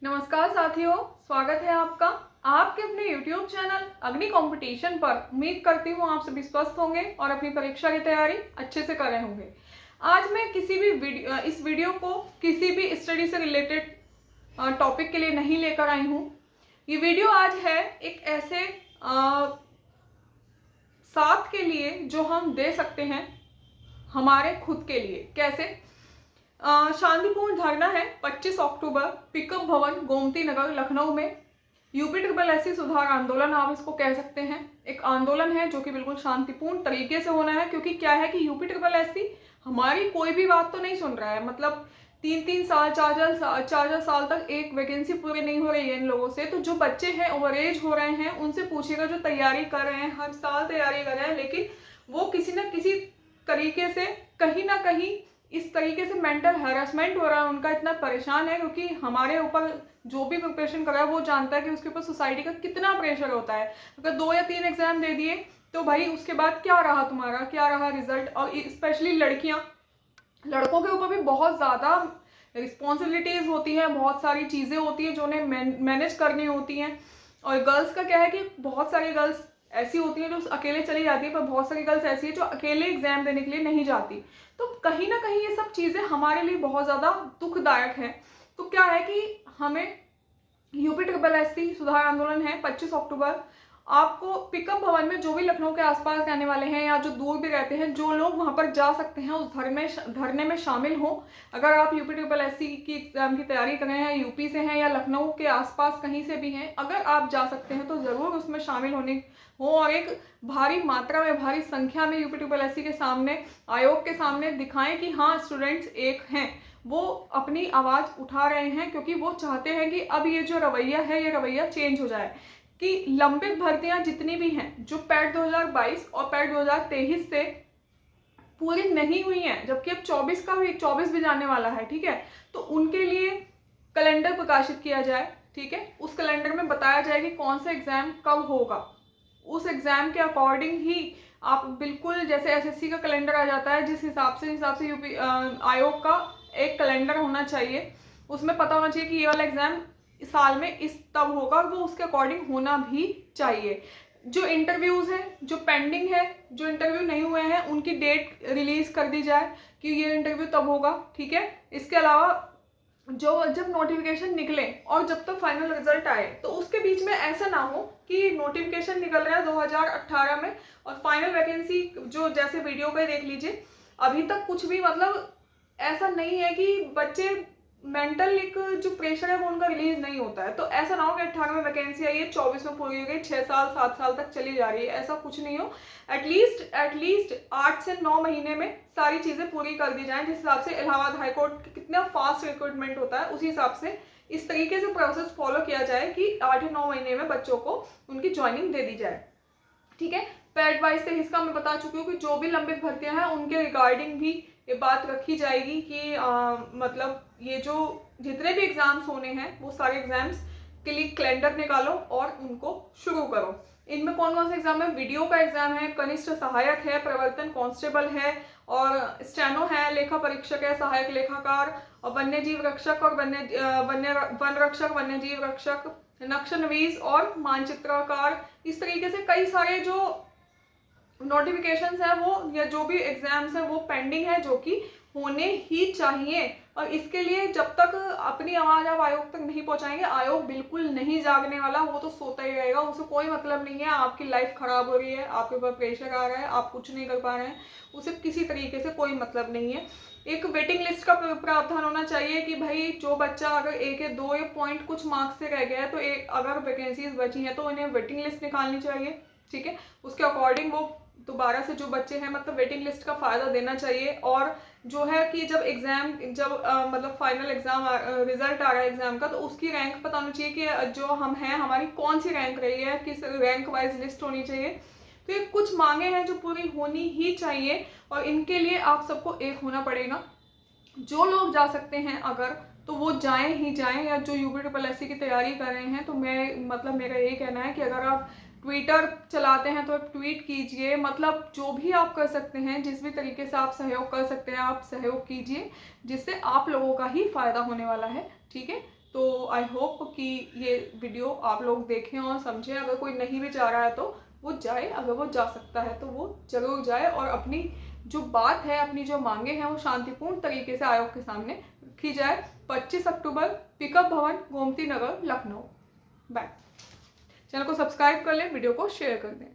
नमस्कार साथियों, स्वागत है आपका आपके अपने YouTube चैनल अग्नि कंपटीशन पर। उम्मीद करती हूँ आप सभी स्वस्थ होंगे और अपनी परीक्षा की तैयारी अच्छे से कर रहे होंगे। आज मैं इस वीडियो को किसी भी स्टडी से रिलेटेड टॉपिक के लिए नहीं लेकर आई हूँ। ये वीडियो आज है एक ऐसे साथ के लिए जो हम दे सकते हैं हमारे खुद के लिए। कैसे? शांतिपूर्ण धरना है 25 अक्टूबर पिकअप भवन गोमती नगर लखनऊ में। यूपी ट्रिपल एससी सुधार आंदोलन आप इसको कह सकते हैं। एक आंदोलन है जो कि बिल्कुल शांतिपूर्ण तरीके से होना है, क्योंकि क्या है कि यूपी ट्रिपल एससी हमारी कोई भी बात तो नहीं सुन रहा है। मतलब 3-3 साल 4-4 साल तक एक वैकेंसी पूरी नहीं हो रही है इन लोगों से। तो जो बच्चे हैं ओवरएज हो रहे हैं उनसे पूछिएगा, जो तैयारी कर रहे हैं, हर साल तैयारी कर रहे हैं, लेकिन वो किसी न किसी तरीके से कहीं ना कहीं इस तरीके से मेंटल हैरेसमेंट हो रहा है उनका, इतना परेशान है। क्योंकि हमारे ऊपर जो भी प्रिपरेशन कर रहा है वो जानता है कि उसके ऊपर सोसाइटी का कितना प्रेशर होता है। अगर 2 या 3 एग्जाम दे दिए तो भाई उसके बाद क्या रहा तुम्हारा, क्या रहा रिजल्ट। और स्पेशली लड़कों के ऊपर भी बहुत ज़्यादा रिस्पॉन्सिबिलिटीज़ होती हैं, बहुत सारी चीज़ें होती हैं जो उन्हें मैनेज करनी होती हैं। और गर्ल्स का क्या है कि बहुत सारी गर्ल्स ऐसी होती हैं जो अकेले चली जाती है, पर बहुत सारी गर्ल्स ऐसी है जो अकेले एग्जाम देने के लिए नहीं जाती। तो कहीं ना कहीं ये सब चीज़ें हमारे लिए बहुत ज़्यादा दुखदायक है। तो क्या है कि हमें यूपी ट्रिपल एससी सुधार आंदोलन है 25 अक्टूबर। आपको पिकअप भवन में जो भी लखनऊ के आसपास रहने वाले हैं या जो दूर भी रहते हैं, जो लोग वहां पर जा सकते हैं उस धरने में शामिल हो। अगर आप यूपी ट्रिपल एससी की एग्जाम की तैयारी कर रहे हैं, यूपी से हैं या लखनऊ के आसपास कहीं से भी हैं, अगर आप जा सकते हैं तो ज़रूर उसमें शामिल होने हो और एक भारी मात्रा में, भारी संख्या में यूपी ट्रिपल एससी के सामने, आयोग के सामने दिखाएं कि हाँ स्टूडेंट्स एक हैं, वो अपनी आवाज़ उठा रहे हैं। क्योंकि वो चाहते हैं कि अब ये जो रवैया है ये रवैया चेंज हो जाए। कि लंबित भर्तियां जितनी भी हैं जो पैट 2022 और पैट 2023 से पूरी नहीं हुई हैं, जबकि अब 24 भी जाने वाला है, ठीक है, तो उनके लिए कैलेंडर प्रकाशित किया जाए। ठीक है, उस कैलेंडर में बताया जाए कि कौन सा एग्जाम कब होगा। उस एग्जाम के अकॉर्डिंग ही आप बिल्कुल, जैसे एसएससी का कैलेंडर आ जाता है, जिस हिसाब से यूपी आयोग का एक कैलेंडर होना चाहिए। उसमें पता होना चाहिए कि ये वाला एग्जाम इस साल में इस तब होगा, और वो उसके अकॉर्डिंग होना भी चाहिए। जो इंटरव्यूज हैं, जो पेंडिंग है, जो इंटरव्यू नहीं हुए हैं, उनकी डेट रिलीज कर दी जाए कि ये इंटरव्यू तब होगा। ठीक है, इसके अलावा जब नोटिफिकेशन निकले और जब तक फाइनल रिजल्ट आए, तो उसके बीच में ऐसा ना हो कि नोटिफिकेशन निकल रहा है 2018 में और फाइनल वैकेंसी जो, जैसे वीडियो पे देख लीजिए, अभी तक कुछ भी मतलब ऐसा नहीं है कि बच्चे मेंटल एक जो प्रेशर है वो उनका रिलीज नहीं होता है। तो ऐसा ना हो कि 18 में वैकेंसी आई है, 24 में पूरी हो गई, 6 साल 7 साल तक चली जा रही है, ऐसा कुछ नहीं हो। एटलीस्ट 8 से 9 महीने में सारी चीज़ें पूरी कर दी जाएं। जिस हिसाब से इलाहाबाद हाईकोर्ट कितना फास्ट रिक्रूटमेंट होता है, उसी हिसाब से इस तरीके से प्रोसेस फॉलो किया जाए कि 8 या 9 महीने में बच्चों को उनकी ज्वाइनिंग दे दी जाए। ठीक है, पैट 22-23 का मैं बता चुकी हूँ कि जो भी लंबित भर्तियां हैं उनके रिगार्डिंग भी ये बात रखी जाएगी कि मतलब ये जो जितने भी एग्जाम्स होने हैं वो सारे एग्जाम्स के लिए कैलेंडर निकालो और उनको शुरू करो। इनमें कौन कौन से एग्जाम है? वीडियो का एग्जाम है, कनिष्ठ सहायक है, प्रवर्तन कांस्टेबल है, और स्टेनो है, लेखा परीक्षक है, सहायक लेखाकार, और वन्य जीव रक्षक, और वन रक्षक, वन्य जीव रक्षक, नक्शनवीज और मानचित्रकार। इस तरीके से कई सारे जो नोटिफिकेशंस है वो, या जो भी एग्जाम्स है वो पेंडिंग है, जो कि होने ही चाहिए। और इसके लिए जब तक अपनी आवाज आप आयोग तक नहीं पहुंचाएंगे, आयोग बिल्कुल नहीं जागने वाला, वो तो सोता ही रहेगा। उसे कोई मतलब नहीं है आपकी लाइफ खराब हो रही है, आपके ऊपर प्रेशर आ रहा है, आप कुछ नहीं कर पा रहे हैं, उसे किसी तरीके से कोई मतलब नहीं है। एक वेटिंग लिस्ट का प्रावधान होना चाहिए कि भाई जो बच्चा अगर एक या 2 या पॉइंट कुछ मार्क्स से रह गया है, तो अगर वैकेंसीज बची हैं तो उन्हें वेटिंग लिस्ट निकालनी चाहिए। ठीक है, उसके अकॉर्डिंग वो दोबारा से जो बच्चे हैं, मतलब वेटिंग लिस्ट का फायदा देना चाहिए। और जो है कि जब मतलब फाइनल एग्जाम रिजल्ट आ रहा है एग्जाम का, तो उसकी रैंक पता होनी चाहिए कि जो हम हैं हमारी कौन सी रैंक रही है, किस रैंक वाइज लिस्ट होनी चाहिए। तो ये कुछ मांगे हैं जो पूरी होनी ही चाहिए, और इनके लिए आप सबको एक होना पड़ेगा। जो लोग जा सकते हैं अगर, तो वो जाएं ही जाएं, या जो यूपी ट्रिपल एससी की तैयारी कर रहे हैं, तो मेरा यही कहना है कि अगर आप ट्विटर चलाते हैं तो ट्वीट कीजिए। मतलब जो भी आप कर सकते हैं, जिस भी तरीके से आप सहयोग कर सकते हैं आप सहयोग कीजिए, जिससे आप लोगों का ही फायदा होने वाला है। ठीक है, तो आई होप कि ये वीडियो आप लोग देखें और समझें। अगर कोई नहीं भी जा रहा है तो वो जाए, अगर वो जा सकता है तो वो जरूर जाए और अपनी जो बात है, अपनी जो मांगे हैं वो शांतिपूर्ण तरीके से आयोग के सामने रखी जाए। 25 अक्टूबर पिकअप भवन गोमती नगर लखनऊ। बाय। चैनल को सब्सक्राइब कर लें, वीडियो को शेयर कर दें।